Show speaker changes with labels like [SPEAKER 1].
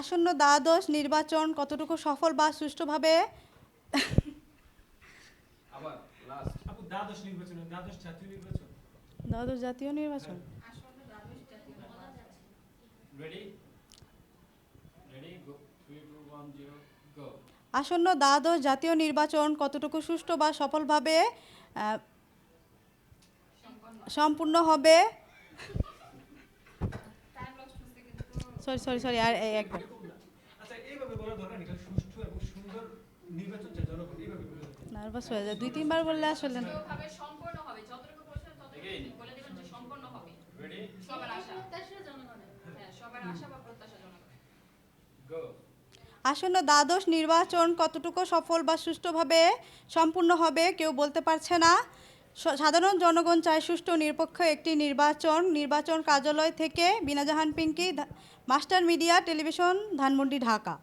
[SPEAKER 1] আসন্ন দ্বাদশ নির্বাচন কতটুকু সফল বা সুষ্ঠুভাবে
[SPEAKER 2] আবার লাস্ট
[SPEAKER 3] আপু দ্বাদশ নির্বাচন, দ্বাদশ জাতীয় নির্বাচন।
[SPEAKER 1] দ্বাদশ জাতীয় নির্বাচন
[SPEAKER 2] রেডি রেডি গো 3 2 1 0 গো।
[SPEAKER 1] আসন্ন দ্বাদশ জাতীয় নির্বাচন কতটুকু সুষ্ঠু বা সফলভাবে সম্পূর্ণ হবে সরি আর একবার
[SPEAKER 3] আচ্ছা এইভাবে বলা দরকার নেই, সুষ্ঠু এবং সুন্দর নির্বাচন চাই জনগণ, এইভাবে বলে দরকার।
[SPEAKER 1] নার্ভাস হয়ে যায় 2-3 বার বললে আসলে না।
[SPEAKER 4] সুষ্ঠুভাবে সম্পন্ন হবে, যতটুকু প্রশ্ন ততটুকু বলে দিবেন যে সম্পন্ন হবে।
[SPEAKER 2] রেডি
[SPEAKER 4] সবার আশা প্রত্যাশা জনগণের, হ্যাঁ সবার আশা বা প্রত্যাশা জনগণের।
[SPEAKER 2] গো।
[SPEAKER 1] আসন্ন দ্বাদশ নির্বাচন কতটুকু সফল বা সুষ্ঠুভাবে সম্পূর্ণ হবে কেউ বলতে পারছে না। সাধারণ জনগণ চায় সুষ্ঠু নিরপেক্ষ একটি নির্বাচন কার্যালয় থেকে Bina Jahan Pinky, master media television, Dhanmondi, Dhaka.